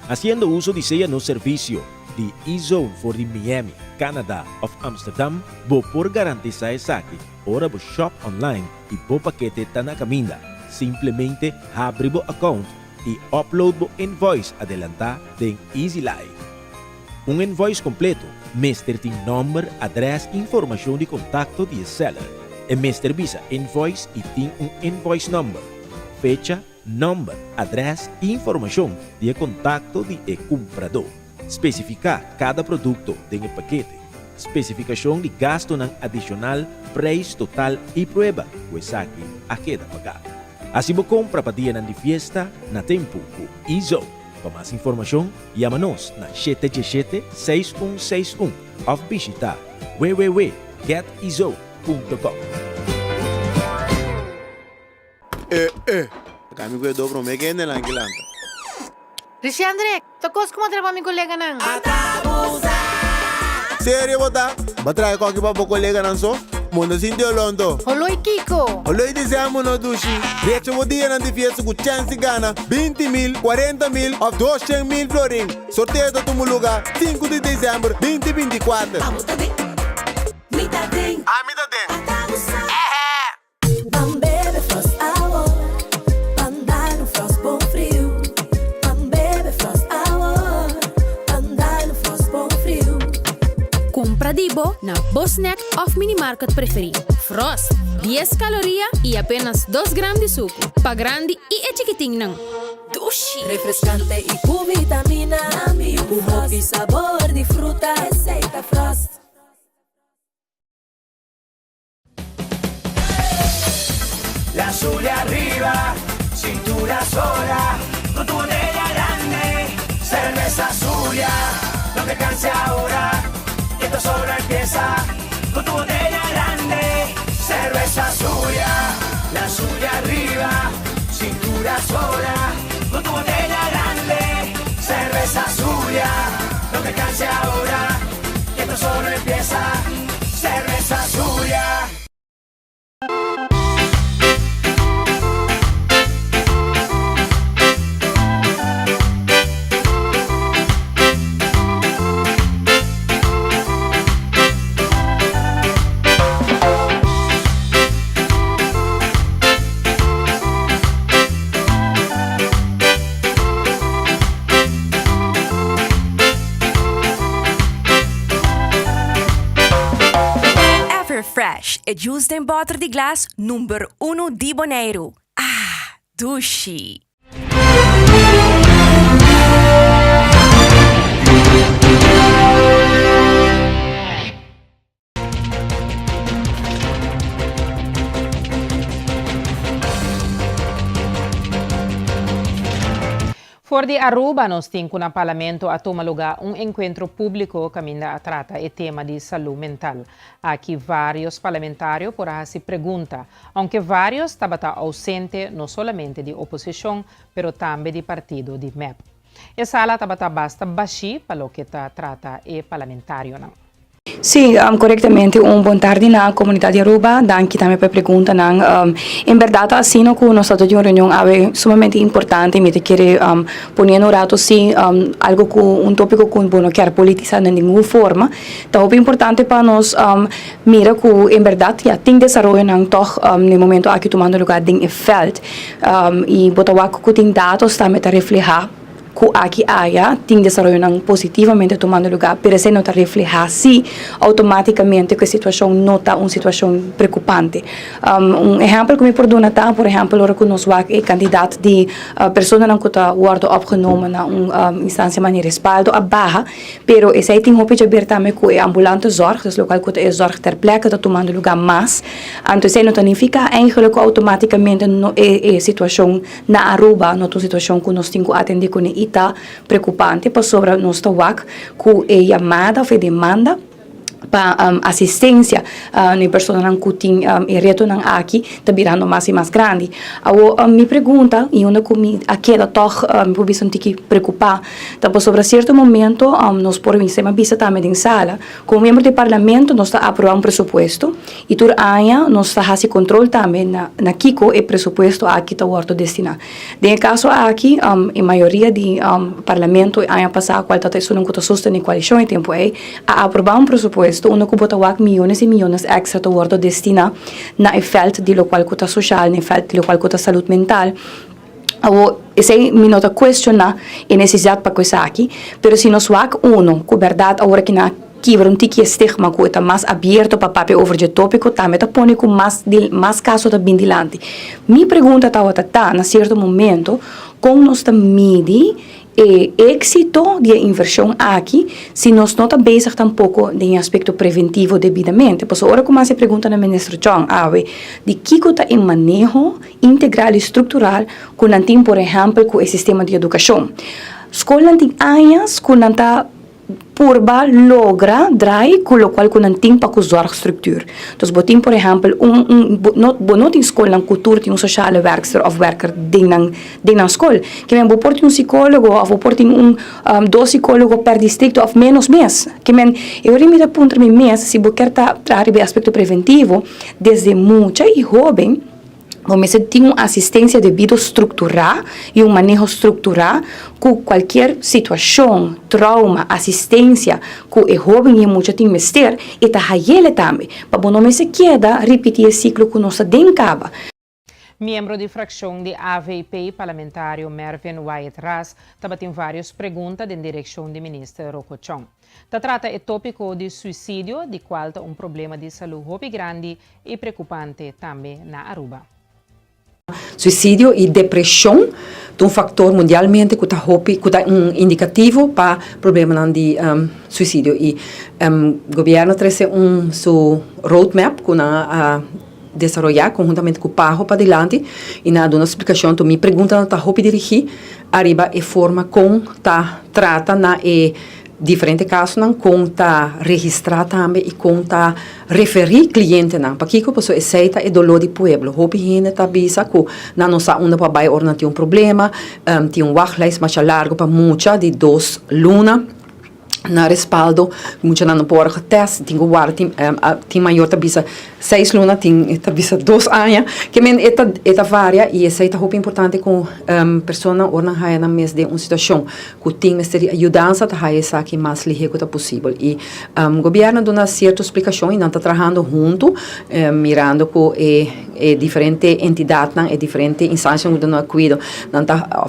Haciendo uso de seu no serviço de Izo for the Miami, Canada of Amsterdam, vou por garantizar aqui. Ora vou shop online e vou paquete está na caminda. Simplesmente abre o account e upload o invoice adelantar em Easy Life. Invoice completo, Mr. tem nome, adresse e informação de contato de seller. E Mr. visa invoice e tem invoice number, fecha, nome, adresse e informação de contato de comprador. Especificar cada produto do paquete. Especificação de gasto adicional, preço total e prueba, pois aqui a queda pagar. Assim você compra para dia de fiesta na tempo com Izo. Para mais informação, chama-nos na 717-6161 ou visita www.getizo.com.
Kami ko dobro me kende lang kilanta.
Rishi Andre, tokos ko matra pa mi kolega nang.
Serio bota? Batray ko akipa po kolega nang so? Mundo sindio londo.
Holoy Kiko.
Holoy deseamo no dushi. Reaction mo dia ng fiesta ku chance gana 20,000, 40,000 of 200,000 florin. Sorteio do tumuluga 5 de dezembro 2024.
Vamos também. Mita tem.
Mita tem.
Bebe Frost Hour. Andar no Frost bom frio. Bebe Frost Hour. Andar no Frost bom frio.
Compra Dibo na Bosnack of Minimarket preferido. Frost, 10 calorias e apenas 2 gramas de suco. Pa grande e é chiquitinho não.
Dushi. Refrescante e com vitamina. Um hobby sabor de fruta. Receita Frost.
La azul arriba, cintura sola, con tu botella grande, cerveza Zulia, no te canses ahora, que esto solo empieza, con tu botella grande, cerveza Zulia, la azul arriba, cintura sola, con tu botella grande, cerveza Zulia, no te canses ahora, que esto solo empieza, cerveza Zulia.
Fresh e juice em bottle de glass número 1 de Bonaire. Dushi.
For de Aruba, nós temos no parlamento a tomar lugar encontro público que ainda trata o tema de saúde mental. Aqui vários parlamentários por se pergunta, aunque vários estavam ausentes não somente de oposição, mas também de partido de MEP. A sala estava basta baixa para o que trata o parlamentário. Não.
Sì, correttamente, un buon tardi na comunità di Aruba, anche também per pregunta in verdade assim no que nós estamos de uma reunião é sumamente importante, me querer poner no rato sim algo com tópico que não quer politizar de nenhuma forma, então é importante para nós mira que em verdade já tem desenvolvimento não toch no momento aqui tomando lugar em feld e botar o que tem dados também para refletir que aqui haya tem desarrollo positivamente tomando lugar, pero se nota refleja assim automaticamente que a situação não está uma situação preocupante. Exemplo que me perdona tá, por exemplo, ora que nós é candidato de pessoa que está worden opgenomen na instância de respaldo a barra, pero esse aí tem hoop de aberto também com a ambulante zorg, dus local que é zorg ter plekke, está tomando lugar mais. Então, isso não significa eigenlijk automaticamente a situação na Aruba, não é uma situação que nós temos que atender com ita preocupante, para sobre nós estar com a chamada ou a demanda para assistência na pessoa que tem reto aqui está virando mais e mais grande. Me pergunta e onde me aquela toch me pode sentir preocupar, então sobre certo momento nós podemos ser uma visita também em sala, como membro do parlamento nós está aprovando presupuesto e tur año nós está fazendo controle também na Kiko e presupuesto aqui está orto destinado. De caso aqui a maioria de parlamento ano passado qual está isso não está sustentando coalição em tempo é a aprovar presupuesto uno que bota milhões e milhões extra to wordo destina na felt di lo qual cota social, na felt di lo qual cota saúde mental. Esse me nota questionar a necessidade para coisa aqui, pero se nós wak uno, com verdade, agora que na quebra tiki estigma que está mais aberto para papel over de tópico, também está pondo com mais casos da bindilante. Me pergunta tá na certo momento, como nós está medir êxito de inversão aqui, se nós não está bezig tampouco de aspecto preventivo devidamente. Por isso, agora como se pergunta na ministra John, de que está em manejo integral e estrutural com não tem, por exemplo, com o sistema de educação. Escola não tem anos com não está purba logra drai com o qual não tem para usar estrutura. Então, botem, por exemplo, não tem escola, cultura, tem social worker ou worker dentro da escola. Que men boporte psicólogo ou boporte dois psicólogos per distrito ou menos mês. Que men eu rimita apontar me mês se boquer tá trazer aspecto preventivo desde muita e jovem. Você tem uma assistência devido estruturar e um manejo estruturar com qualquer situação, trauma, assistência que o jovem e muito tem mestre e tá ele também. Para não se queda repetir o ciclo que nós dencaba.
Membro de fração de AVP parlamentário Mervyn Wyatt Ras também várias perguntas em direção do ministro Rocco Chong. Trata o tópico de suicídio, de qual é problema de saúde grande e preocupante também na Aruba.
Suicídio e depressão é um fator mundialmente que é indicativo para problema de suicídio. E o governo traz seu roadmap que desenvolver conjuntamente com o PAHO para adelante e na uma explicação tu me pergunta na hopi dirigir arriba e forma com trata na diferente casos não conta registrar também e conta referir cliente não para que a pessoa aceita o dolor do pueblo hopi gente tá bisa que não sabe onde para vai ornar tem problema tem wachtlijst mais largo para muita de 2 lunas na respaldo, muita não pode teste, tem guarda, tem maior tabisa 6 lunas, tem tabisa 2 anos, que men eta varia e essa é muito importante com pessoa orna haia na mês de uma situação que tem mestre ajudança tá haia essa que mais ligeiro possível e o governo dá certa explicação e não está trabalhando junto, mirando com diferente entidade e diferente instâncias que não cuidam, não tá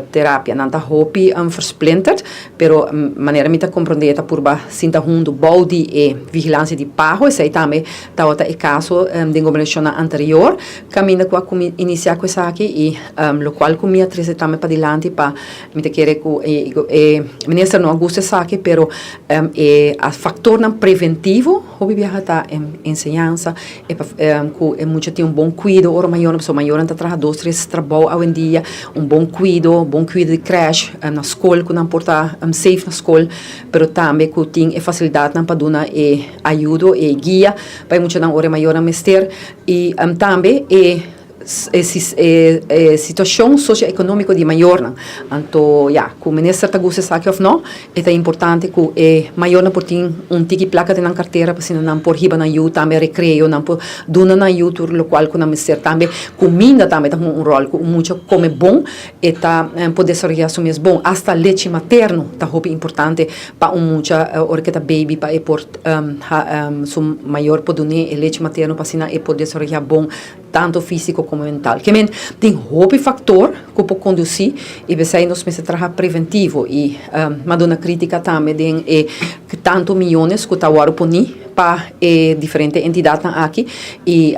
terapia, não tá hopi versplintered, pero maneira me compreender por sinta junto body e vigilância de PAHO, esse aí também tá outra caso de governação anterior, caminha com iniciar com essa aqui e lo qual com minha atriz também para adelante para me te querer com ministro não gosta essa aqui, pero a fator não preventivo, hoje viaja tá ensinança e com muito tem bom cuidado, ora maior pessoa maior está trabalhando 2, 3 trabalho ao dia, bom cuidado de crash na escola que não porta safe na escola, pero também que tem facilidade para dar ajuda e guia para muito na hora maior a mestre e também situação socioeconômica de maior então como o ministro está gostando ou não é importante que maior não tem tiki placa na carteira para não por riba na ajuda também recreio não por dona na ajuda o qual que o ministro também comida também tem rol que muito come bom e poder sorrir assumir bom hasta leite materno tá muito importante para muita hora que tá baby para por maior poder leite materno para poder sorrir bom tanto físico como como mental. Que tem hobby factor que pode conduzir e você nos começa a trabalhar preventivo e madonna crítica também de que tanto milhões que está agora punir para diferentes entidades aqui e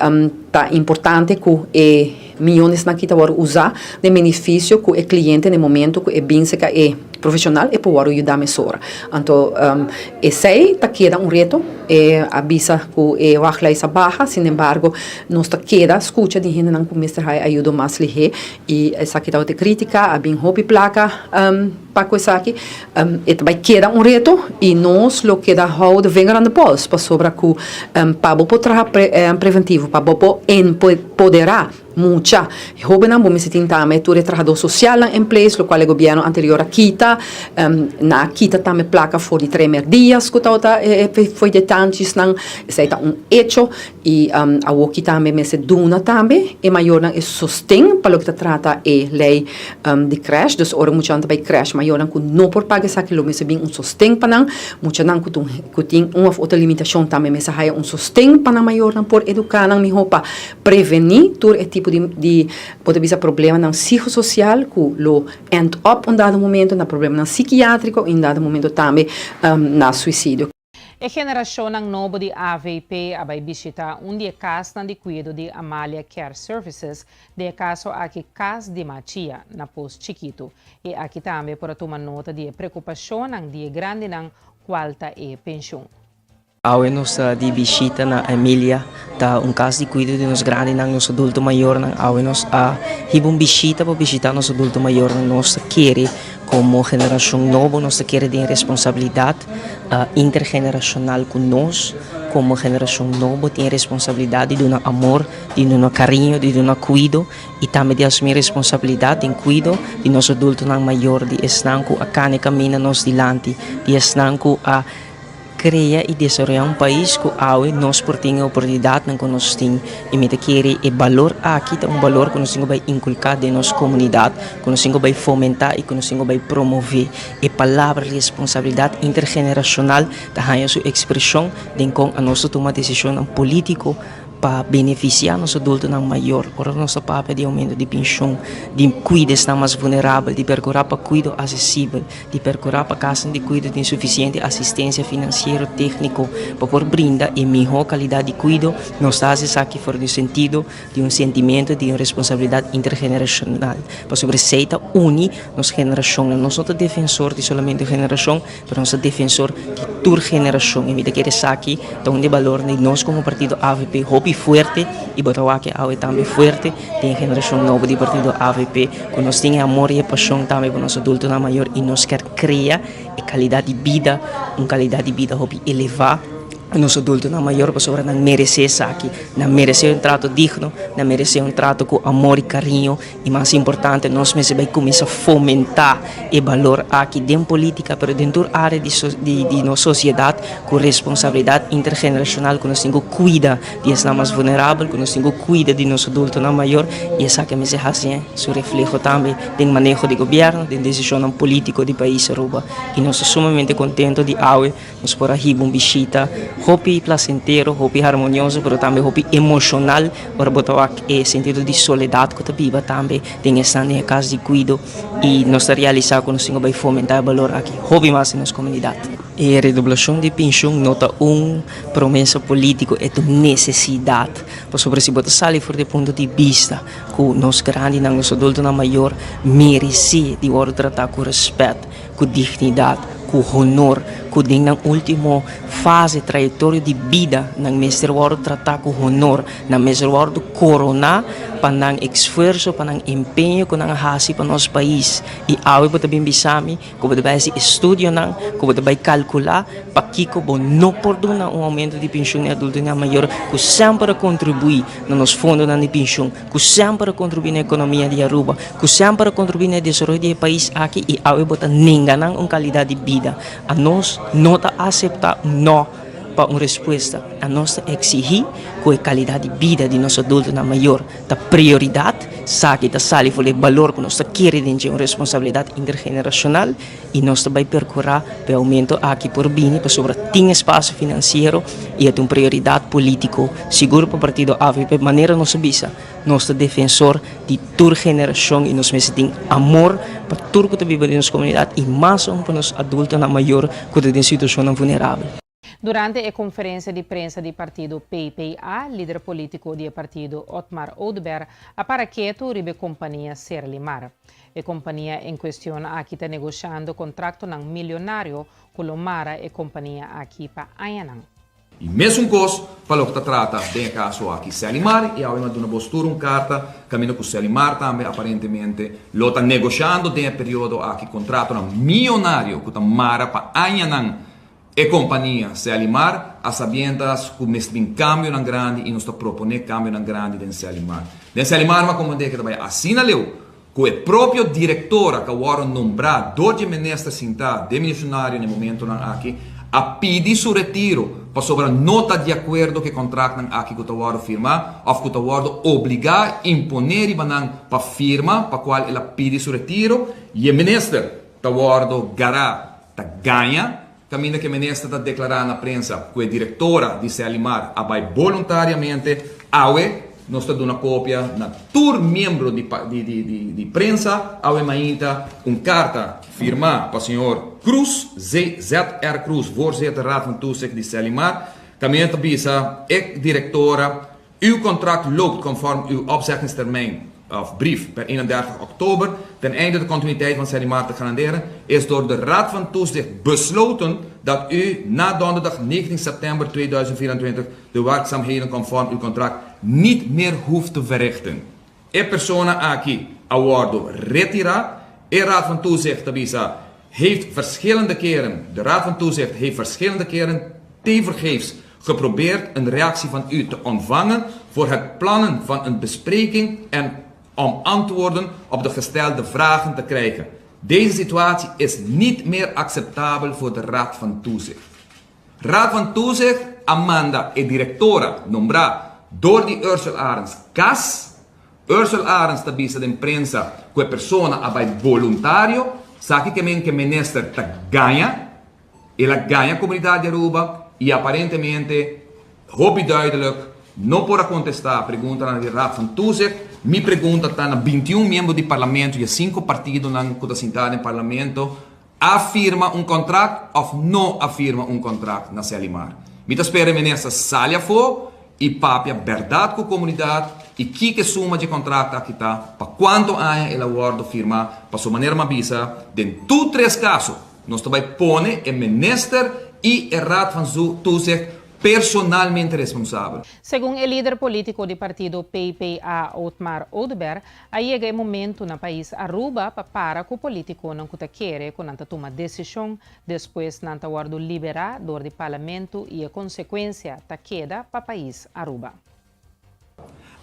tá importante que milhões na kita agora usar de benefício que o cliente no momento que bem se é profissional e para ajudar a mesura. Então, esse tá queda reto avisa que a essa barra, sin embargo, nós tá queda escuta de gente não começa a ajudar mais ligeiro e essa aqui tá de crítica, a bem hobby placa para coisa aqui, e também queda reto e nós lo queda how de vengar depois para sobre que para bo trabalhar preventivo, para bo empoderar mucha joven não me sentir também tu trabalhador social em place lo qual o governo anterior quita na quita também placa for de 3 dias que foi de tantos não sei tá hecho e a o que também me se duna também e maior não é sustém para o que trata lei de crash dus ora mucha também crash maior não não por pagar essa que lo me se bem sustém para não mucha não que tem uma outra limitação também me se há sustém para maior não por educar não me roupa prevenir tur tipo de pode vir problema no psicossocial que lo end up em dado momento na problema no psiquiátrico em dado momento também na suicídio.
A geração novo de AVP vai visitar dia casa de cuidado de Amália Care Services de caso aqui casa de Machia na posto Chiquito e aqui também para tomar nota de preocupação de grande na qualta e pensão.
Awe nos di visita na Emilia ta caso de cuidado de nos grande na nos adulto maior na awe nos hibum visita para visitar nos adulto maior na nos querer como geração nova nos querer de responsabilidade intergeneracional com nós como geração nova tem responsabilidade de amor, de carinho, de cuido e também de assumir responsabilidade em cuido de nosso adulto maior de estanco a cane camina nos dilante de estanco a cria e desenvolver país que nós por ter a oportunidade que nós temos e me querer e valor aqui é valor que nós vai inculcar de nossa comunidade, que nós vai fomentar e que nós vai promover e palavra responsabilidade intergeneracional da sua expressão de com a nossa tomar decisão político para beneficiar nosso adulto maior, ora nosso papel de aumento de pensão, de cuidar está mais vulnerável, de procurar para cuidado acessível, de procurar para casa de cuidado de insuficiente assistência financeira, técnico, para por brindar e melhor qualidade de cuidado, nós estamos aqui fora do sentido de sentimento de responsabilidade intergeneracional, para sobressair unir nossa geração, não somos defensor de somente geração, mas nós somos defensor de toda geração, e me querer aqui, então de valor de nós como partido AVP, fuerte e Botawake é também forte, tem a geração nova de partido AVP, que nós temos amor e paixão também para nosso adulto maior e nós quer criar e qualidade de vida, uma qualidade de vida elevar nosso adulto maior para não merecer aqui, não merecer trato digno, não merecer trato com amor e carinho e mais importante, nós mesmos vai começar a fomentar e valor aqui dentro política, mas dentro da área de nossa sociedade com responsabilidade intergeneracional, que nós temos que cuidar de estar mais vulnerável, que nós temos que cuidar de nosso adulto maior e essa que me se assim, isso reflete também no manejo do governo, da decisão política do país Aruba e nós somos sumamente contentes de awe, nós por aqui visita hopi placentero, hopi harmonioso, mas também hopi emocional, para botar o sentido de soledade que viva também, tem estar na casa de cuido e nós realizar que nós vai fomentar o valor aqui, hopi mais na nossa comunidade. E a redoblação de pensão nota promessa política é uma necessidade, para sobre se botar sali fora do ponto de vista que nós grande, nosso adulto maior, merece de tratar com respeito, com dignidade, com honor, que na última fase trajetória de vida na mestre waro tratar com honor na mestre waro coronar para não esforço para não empenho que não hasi para nosso país e ao para bem bisami que para vai estudo não que para vai calcular para que como não perdona aumento de pensão adulto maior que sempre contribui no nosso fundo de pensão que sempre contribui na economia de Aruba que sempre contribui no desenvolvimento do país aqui e ao para ninguém uma qualidade de vida a nós não aceitar não para uma resposta a nossa exigir que a qualidade de vida de nosso adulto na maior da prioridade, sabe da sali o valor que nós queremos de uma responsabilidade intergeneracional e nós vai percorrer para aumento aqui por bem para sobre ter espaço financeiro e é uma prioridade político seguro para o partido AVP de maneira nossa visa nosso defensor de toda geração e nós temos amor para tudo que vive na nossa comunidade e mais para os adultos na maior que tem situação vulnerável.
Durante a conferência de prensa do partido PPA, líder político do partido Otmar Oudberg appare quieto ribe companhia Serlimar. A companhia em questão aqui está negociando contrato não milionário com o Mara e companhia aqui para Anyanang.
E mesmo coisa, para o que trata de caso aqui Serlimar, e agora uma postura, uma carta, caminho com Serlimar também, aparentemente, lo está negociando de período aqui contrato não milionário com o Mara para Anyanang. E companhia Serlimar, a sabiendas que neste tem cambio na grande e nós está propondo cambio na grande de Serlimar. De Serlimar, mas como que também assina leu, que a própria diretora que agora nombrar 12 ministros sinta de missionário no momento aqui, a pedir seu retiro para sobre a nota de acordo que contrato aqui que o agora firma, ou que o agora obrigar imponer e para firma para qual ela pede seu retiro e o ministro agora gará ganha. Caminho que o ministro está declarando na prensa que a diretora de Serlimar vai voluntariamente nós estamos dando uma cópia na todo membro de prensa mainda carta firmada para o senhor Cruz, ZR Cruz, voorzitter Raad van Toezicht de Serlimar. Caminho que bisa, diretora, uw contract loopt conform uw opzeggingstermijn of brief per 31 oktober, ten einde de continuïteit van Serlimar te garanderen, is door de Raad van Toezicht besloten dat u na donderdag 19 september 2024 de werkzaamheden conform uw contract niet meer hoeft te verrichten. E persona aqui awardo retira. De Raad van Toezicht heeft verschillende keren, de Raad van Toezicht heeft verschillende keren tevergeefs geprobeerd een reactie van u te ontvangen voor het plannen van een bespreking en om antwoorden op de gestelde vragen te krijgen. Deze situatie is niet meer acceptabel voor de Raad van Toezicht. Raad van Toezicht, Amanda e directora nombra door die Ursula Arens Cas. Ursula Arens tabisa de prensa que persona abai voluntario, sabe que minister ta ganha, ela ganha a comunidade de Aruba e aparentemente, hobby duidelijk, não pode contestar a pergunta na Raad van Toezicht. Me pergunta está na 21 membros do parlamento e 5 partidos que estão sentados no parlamento afirma contrato ou não afirma contrato na Serlimar. Me espera a ministra saia for e papia verdade com a comunidade e que suma de contrato aqui está para quanto anos ela acordo firmar para sua maneira avisa de todos 3 casos nós também põe o ministro e a Raad van Toezicht personalmente responsável.
Segundo o líder político do partido PPA, Otmar Oudberg, aí chega o momento no país Aruba para que o político não quer que não toma decisão depois não aguardo liberar do parlamento e a consequência da queda para o país Aruba.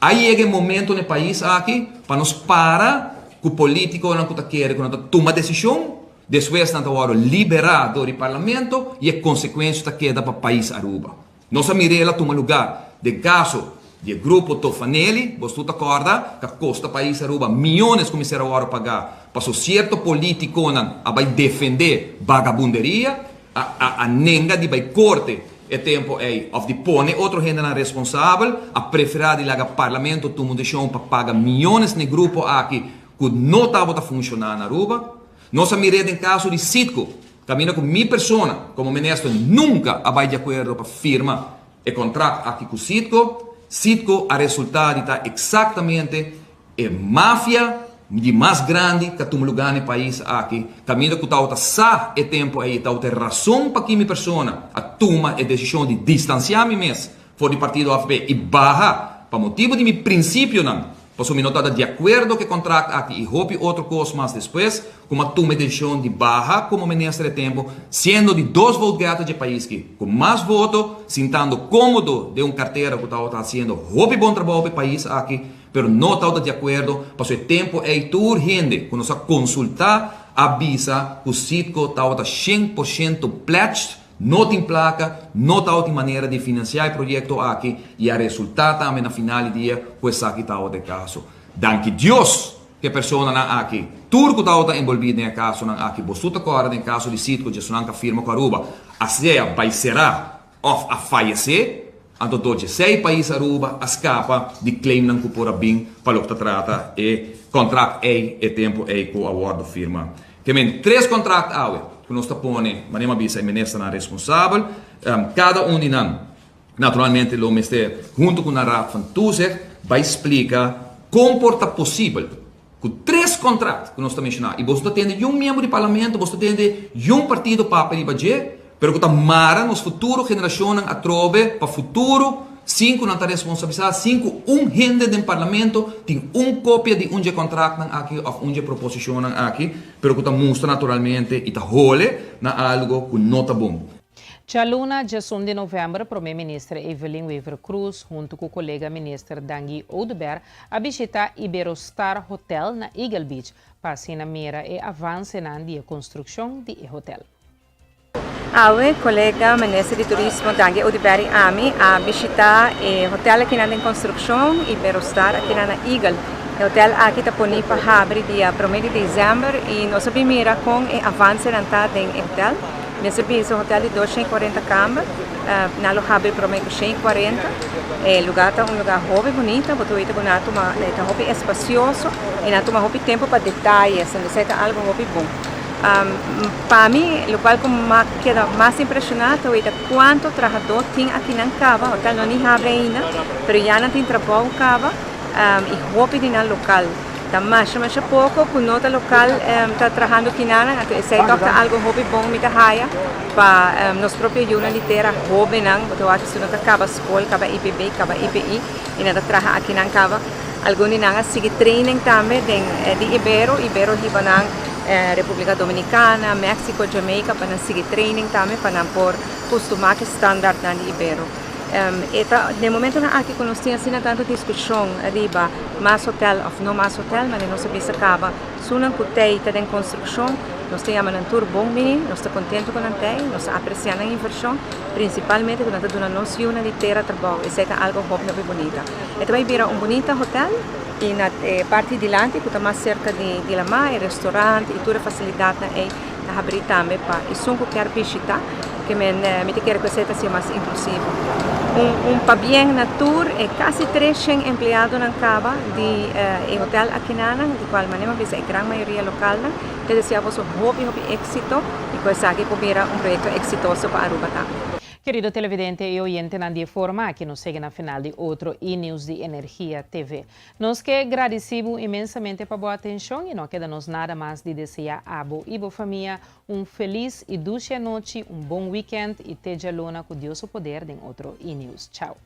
Aí chega o momento no país aqui para nós parar que o político não quer que não toma decisão depois não aguardo liberar do parlamento e a consequência da queda para o país Aruba. Nossa Mirela toma lugar de caso de grupo Tofanelli, você está acorda que custa país Aruba milhões como será agora pagar para certo político não vai defender vagabunderia a nenga de vai corte e tempo aí of de pone outro gente na responsável a preferir de laga parlamento toma decisão para pagar milhões de grupo aqui que não estava funcionando na Aruba. Nossa Mirela em caso de Citco caminho com minha persona, como ministro, nunca vai de acordo para firma o contrato aqui com o Citco. Citco, a resultado está exatamente a máfia de mais grande que tem lugar no país aqui. Caminho com o sa e tempo aí, tá ter razão para que minha persona a toma a decisão de distanciar-me mesmo fora do partido AFP e barra, para motivo de meu princípio não. Posso me notar de acordo que o contrato aqui e houve outra coisa mais depois, como a toma de decisão de barra como ministro de tempo, sendo de 2 votos gatos de país que, com mais votos, sentando cômodo de carteira que está fazendo, houve bom trabalho para o país aqui, mas não está de acordo, para o tempo é urgente, quando nós consultar, avisa que o Citco está 100% pledged não tem placa, não tem maneira de financiar o projeto aqui e a resultado também na final do dia, pois aqui está o caso. Danke Deus que a pessoa aqui, tudo que está envolvido no caso aqui, você está no caso de sítio que a firma com a Aruba, assim vai ser a falecer. Anto doce 6 países Aruba escapa de claim não que por bem para o que trata e contrato e tempo com a acordo firma. Que men 3 contratos que nós tapone, manema bisa e ministra na responsável, cada de nós, naturalmente o ministério junto com a RAP van Toezicht vai explicar como porta possível com 3 contratos que nós estamos mencionando. E você tem membro do parlamento, você tem partido para ir para pero que mara nos futuro geração a trove para futuro 5 não está responsabilidade 5 gente do parlamento tem cópia de contrato aqui ou proposição aqui pero que mostra naturalmente e está role na algo que não está bom.
Já luna, dia 1 de novembro, a primeira-ministra Evelyn Wever Cruz, junto com o colega ministro Dangi Oudebert, a visitar Iberostar Hotel na Eagle Beach, para assim mira e avance na construção do hotel.
Awe colega ministro de turismo Dangi Oudebert ami a visitar o hotel aqui na construção Iberostar aqui na Eagle. O hotel aqui está poni para abrir dia 1 de dezembro e nós mira com o avanço na hotel. Nós temos um hotel de 240 camas, na lo abre para 140. O lugar é lugar jovem bonito, porque é jovem espacioso e na toma jovem tempo para detalhes, então é algo jovem bom. Para mim, o qual queda mais impressionante é quanto trabalhador tem aqui na cava. O hotel não abre ainda, mas já não tem trabalho cava e jovem no local. Mas pouco, com nota local está trabalhando aqui na então é algo jovem bom, muito raia para nós próprios jornalistas jovens, porque eu acho que não acaba a escola, acaba IPB, acaba IPI e não trabalha aqui na cava. Alguns de nós seguem training também de Ibero Ribanang, República Dominicana, México, Jamaica, para seguir training também para pôr costumar que standard na Ibero. De momento aqui que nós temos tanta discussão arriba, mais hotel ou não mais hotel, mas não se pensa acaba. Sunan kutei está em construção, nós temos um tour bom menino, nós estamos contentes com a TEI, nós apreciamos a inversão, principalmente quando nós temos nossa unidade de terra trabalho, isso é algo muito bonito. Então vai vir bonito hotel e na parte de diante, que está mais cerca de la mar, restaurante e toda a facilidade na abrir também para isso que quer visitar, que me quer que seja mais inclusivo. Pabien na tour é quase 300 empregados na cava de hotel aqui na de qual maneira visa a grande maioria local, que desejamos hobby éxito e que essa aqui poderá projeto exitoso para Aruba.
Querido televidente e oyente de forma que nos segue na final de outro e-news de Energia TV. Nós que agradecemos imensamente por boa atenção e não queda-nos nada mais de desejar a abo e boa família feliz e dulce noite, bom weekend e teja luna com Deus o poder em outro e-news. Tchau.